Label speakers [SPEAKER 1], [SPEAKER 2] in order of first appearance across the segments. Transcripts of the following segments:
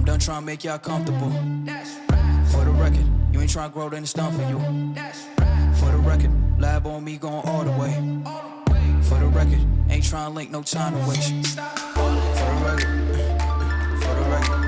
[SPEAKER 1] done trying to make y'all comfortable. For the record, you ain't trying to grow, then it's done for you. For the record, lab on me going all the way. For the record, ain't trying to link, no time to waste. For the record, for the record.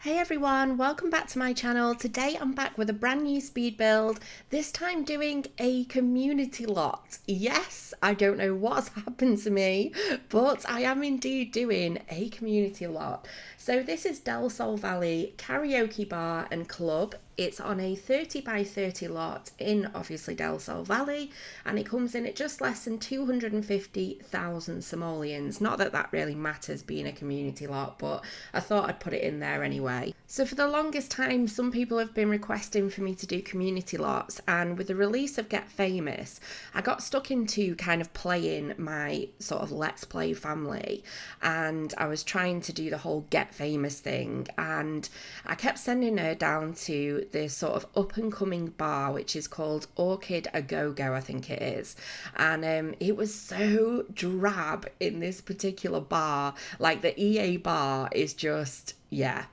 [SPEAKER 2] Hey everyone, welcome back to my channel. Today I'm back with a brand new speed build, this time doing a community lot. Yes, I don't know what's happened to me, but I am indeed doing a community lot. So this is Del Sol Valley Karaoke Bar and Club. It's on a 30 by 30 lot in obviously Del Sol Valley, and it comes in at just less than 250,000 simoleons. Not that that really matters being a community lot, but I thought I'd put it in there anyway. So for the longest time, some people have been requesting for me to do community lots, and with the release of Get Famous, I got stuck into kind of playing my sort of Let's Play family, and I was trying to do the whole Get Famous thing, and I kept sending her down to this sort of up and coming bar which is called Orchid A Go-Go, I think it is, and it was so drab in this particular bar. Like the EA bar is just, yeah.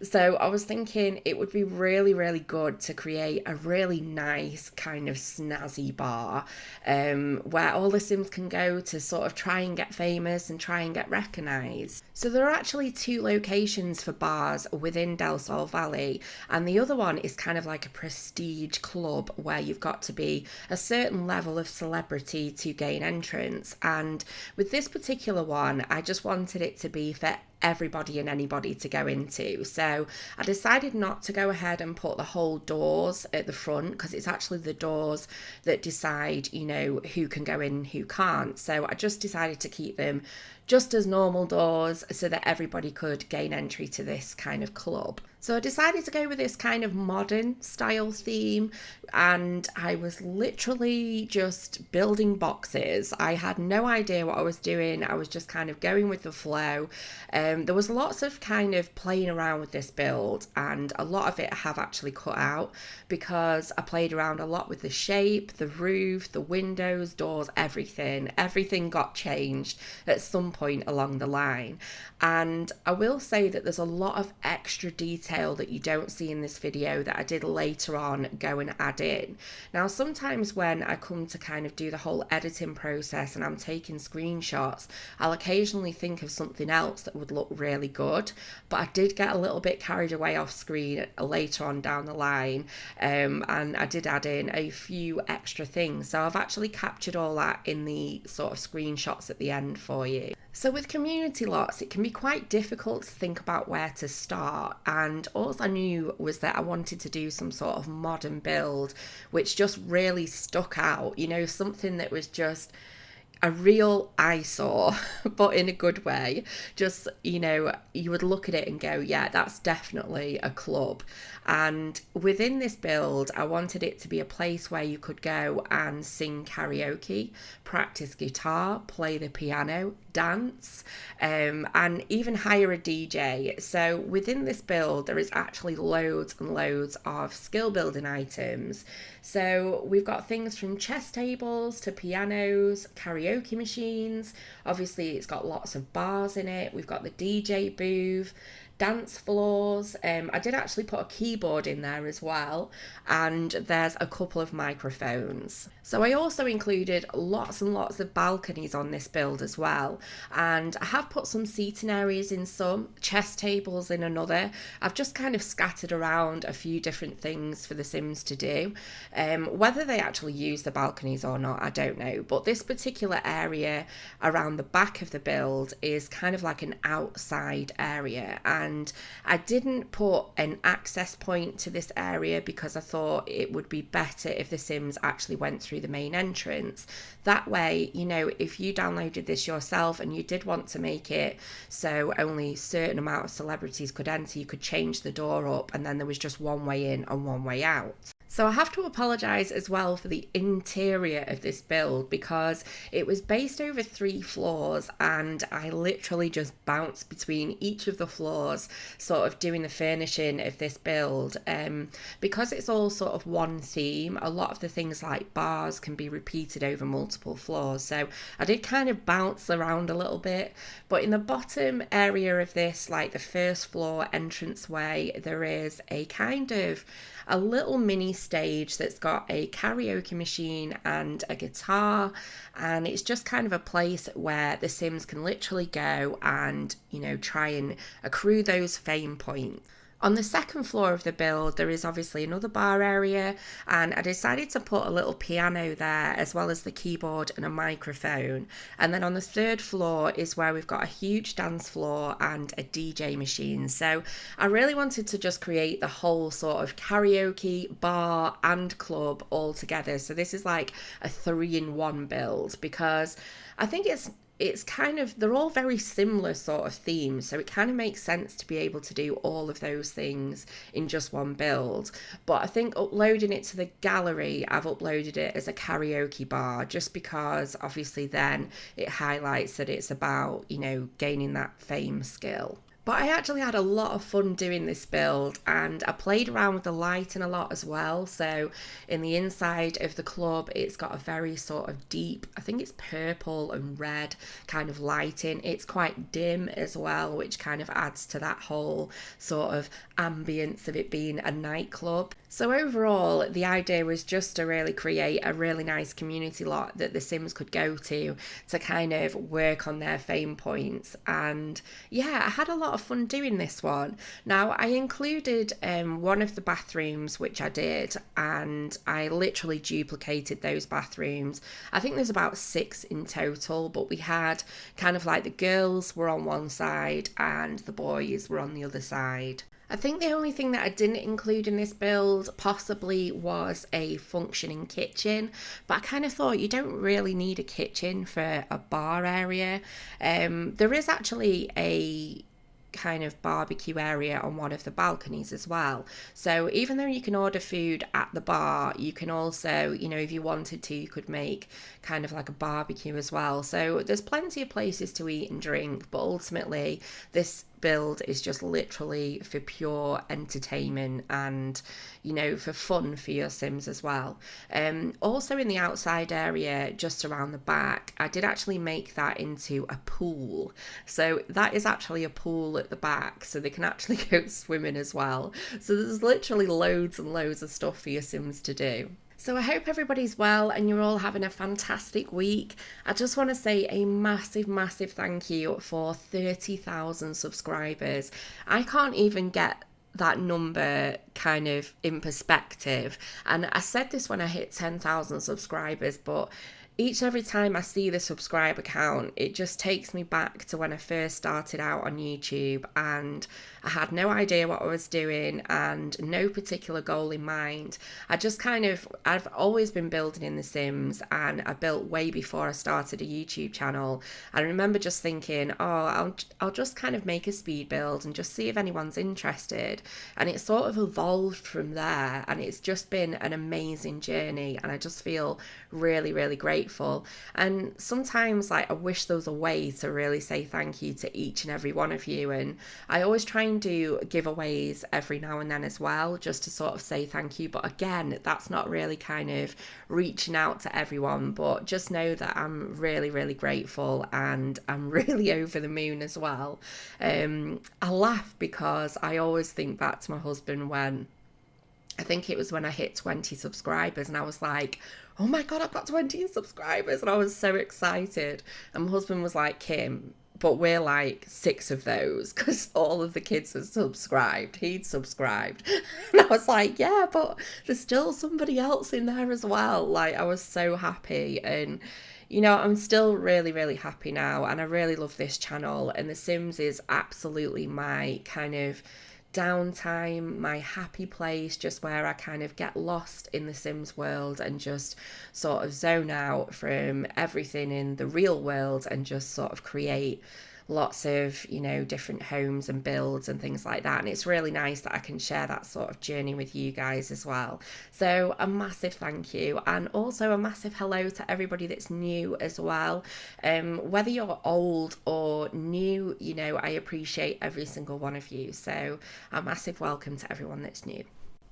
[SPEAKER 2] So I was thinking it would be really, really good to create a really nice kind of snazzy bar where all the Sims can go to sort of try and get famous and try and get recognised. So there are actually two locations for bars within Del Sol Valley, and the other one is kind of like a prestige club where you've got to be a certain level of celebrity to gain entrance. And with this particular one, I just wanted it to be for everybody and anybody to go into. So I decided not to go ahead and put the whole doors at the front, because it's actually the doors that decide, you know, who can go in, who can't. So I just decided to keep them just as normal doors so that everybody could gain entry to this kind of club. So I decided to go with this kind of modern style theme, and I was literally just building boxes. I had no idea what I was doing. I was just kind of going with the flow. There was lots of kind of playing around with this build, and a lot of it I have actually cut out because I played around a lot with the shape, the roof, the windows, doors, everything. Everything got changed at some point along the line. And I will say that there's a lot of extra detail that you don't see in this video that I did later on go and add in. Now, sometimes when I come to kind of do the whole editing process and I'm taking screenshots, I'll occasionally think of something else that would look really good, but I did get a little bit carried away off screen later on down the line, and I did add in a few extra things. So I've actually captured all that in the sort of screenshots at the end for you. So with community lots, it can be quite difficult to think about where to start, and all I knew was that I wanted to do some sort of modern build which just really stuck out, you know, something that was just a real eyesore, but in a good way. Just, you know, you would look at it and go, yeah, that's definitely a club. And within this build, I wanted it to be a place where you could go and sing karaoke, practice guitar, play the piano, dance, and even hire a DJ. So within this build, there is actually loads and loads of skill building items. So we've got things from chess tables to pianos, karaoke machines. Obviously, it's got lots of bars in it. We've got the DJ booth, dance floors. I did actually put a keyboard in there as well, and there's a couple of microphones. So I also included lots and lots of balconies on this build as well, and I have put some seating areas in some, chess tables in another. I've just kind of scattered around a few different things for the Sims to do. Whether they actually use the balconies or not, I don't know, but this particular area around the back of the build is kind of like an outside area, and I didn't put an access point to this area because I thought it would be better if the Sims actually went through the main entrance. That way, you know, if you downloaded this yourself and you did want to make it so only a certain amount of celebrities could enter, you could change the door up and then there was just one way in and one way out. So I have to apologise as well for the interior of this build because it was based over 3 floors and I literally just bounced between each of the floors sort of doing the furnishing of this build. Because it's all sort of one theme, a lot of the things like bars can be repeated over multiple floors. So I did kind of bounce around a little bit, but in the bottom area of this, like the first floor entranceway, there is a kind of a little mini stage that's got a karaoke machine and a guitar, and it's just kind of a place where the Sims can literally go and, you know, try and accrue those fame points. On the second floor of the build, there is obviously another bar area, and I decided to put a little piano there as well as the keyboard and a microphone. And then on the third floor is where we've got a huge dance floor and a DJ machine. So I really wanted to just create the whole sort of karaoke, bar and club all together. So this is like a 3-in-1 build because I think it's kind of, they're all very similar sort of themes, so it kind of makes sense to be able to do all of those things in just one build. But I think uploading it to the gallery, I've uploaded it as a karaoke bar just because obviously then it highlights that it's about, you know, gaining that fame skill. But I actually had a lot of fun doing this build, and I played around with the lighting a lot as well. So in the inside of the club, it's got a very sort of deep, I think it's purple and red kind of lighting. It's quite dim as well, which kind of adds to that whole sort of ambience of it being a nightclub. So overall, the idea was just to really create a really nice community lot that the Sims could go to kind of work on their fame points. And yeah, I had a lot of fun doing this one. Now, I included one of the bathrooms, which I did, and I literally duplicated those bathrooms. I think there's about 6 in total, but we had kind of like the girls were on one side and the boys were on the other side. I think the only thing that I didn't include in this build possibly was a functioning kitchen, but I kind of thought you don't really need a kitchen for a bar area. There is actually a kind of barbecue area on one of the balconies as well. So even though you can order food at the bar, you can also, you know, if you wanted to, you could make kind of like a barbecue as well. So there's plenty of places to eat and drink, but ultimately this build is just literally for pure entertainment and, you know, for fun for your Sims as well. Also in the outside area just around the back, I did actually make that into a pool. So that is actually a pool at the back, so they can actually go swimming as well. So there's literally loads and loads of stuff for your Sims to do. So I hope everybody's well and you're all having a fantastic week. I just want to say a massive, massive thank you for 30,000 subscribers. I can't even get that number kind of in perspective. And I said this when I hit 10,000 subscribers, but each and every time I see the subscriber count, it just takes me back to when I first started out on YouTube and I had no idea what I was doing and no particular goal in mind. I've always been building in The Sims, and I built way before I started a YouTube channel. I remember just thinking, I'll just kind of make a speed build and just see if anyone's interested. And it sort of evolved from there, and it's just been an amazing journey, and I just feel really, really grateful. And sometimes, like, I wish there was a way to really say thank you to each and every one of you, and I always try and do giveaways every now and then as well, just to sort of say thank you. But again, that's not really kind of reaching out to everyone, but just know that I'm really, really grateful and I'm really over the moon as well. I laugh because I always think back to my husband when, I think it was when I hit 20 subscribers, and I was like, oh my God, I've got 20 subscribers. And I was so excited. And my husband was like, Kim, but we're like 6 of those, because all of the kids are subscribed. He'd subscribed. And I was like, yeah, but there's still somebody else in there as well. Like, I was so happy. And, you know, I'm still really, really happy now. And I really love this channel. And The Sims is absolutely my kind of downtime, my happy place, just where I kind of get lost in the Sims world and just sort of zone out from everything in the real world and just sort of create lots of, you know, different homes and builds and things like that. And it's really nice that I can share that sort of journey with you guys as well. So a massive thank you, and also a massive hello to everybody that's new as well. Whether you're old or new, you know, I appreciate every single one of you. So a massive welcome to everyone that's new.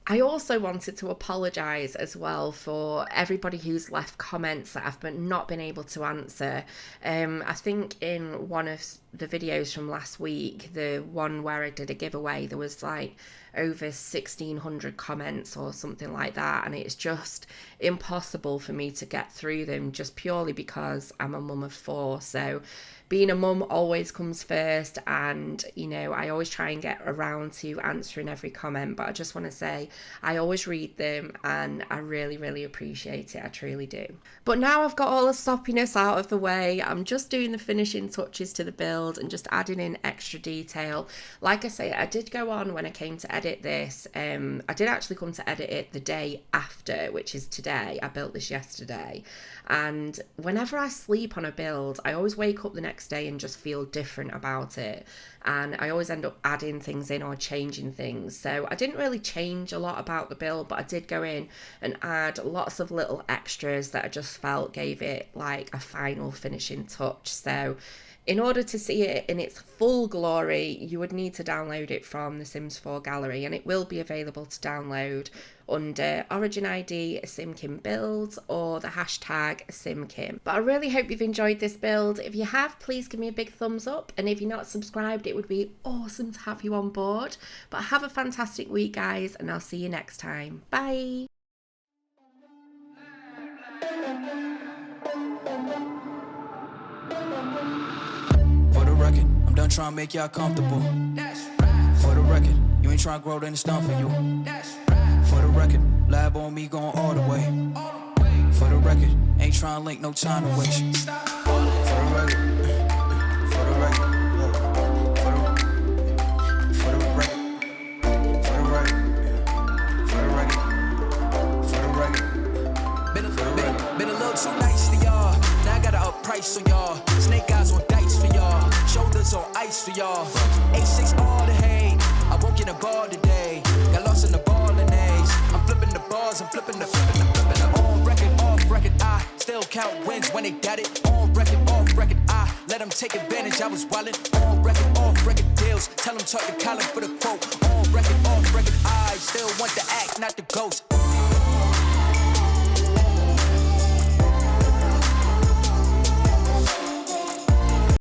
[SPEAKER 2] I also wanted to apologise as well for everybody who's left comments that I've not been able to answer. I think in one of the videos from last week, the one where I did a giveaway, there was like over 1,600 comments or something like that, and it's just impossible for me to get through them just purely because I'm a mum of 4. So being a mum always comes first, and you know, I always try and get around to answering every comment, but I just want to say I always read them and I really appreciate it. I truly do. But now I've got all the soppiness out of the way, I'm just doing the finishing touches to the build and just adding in extra detail. Like I say, I did go on when I came to edit this. I did actually come to edit it the day after, which is today. I built this yesterday, and whenever I sleep on a build, I always wake up the next day and just feel different about it, and I always end up adding things in or changing things. So I didn't really change a lot about the build, but I did go in and add lots of little extras that I just felt gave it like a final finishing touch. So in order to see it in its full glory, you would need to download it from the Sims 4 gallery, and it will be available to download under Origin ID SimKim Builds or the hashtag SimKim. But I really hope you've enjoyed this build. If you have, please give me a big thumbs up, and if you're not subscribed, it would be awesome to have you on board. But have a fantastic week, guys, and I'll see you next time. Bye!
[SPEAKER 1] I'm done trying to make y'all comfortable. For the record, you ain't trying to grow, then it's done for you. For the record, lab on me going all the way. For the record, ain't trying to link, no time to waste. For the record, for the record, for the record, for the record, for the record. Been a little too nice to y'all. Now I gotta up price on y'all. Snake eyes on dice for y'all. Shoulders on ice for y'all. A6 all the hate. I woke in a bar today. Got lost in the ball and A's. I'm flipping the bars, I'm flipping the. On record, off record, I still count wins when they got it. On record, off record, I let them take advantage. I was wildin'. On record, off record deals. Tell them talk to Colin for the quote. On record, off record, I still want the act, not the ghost.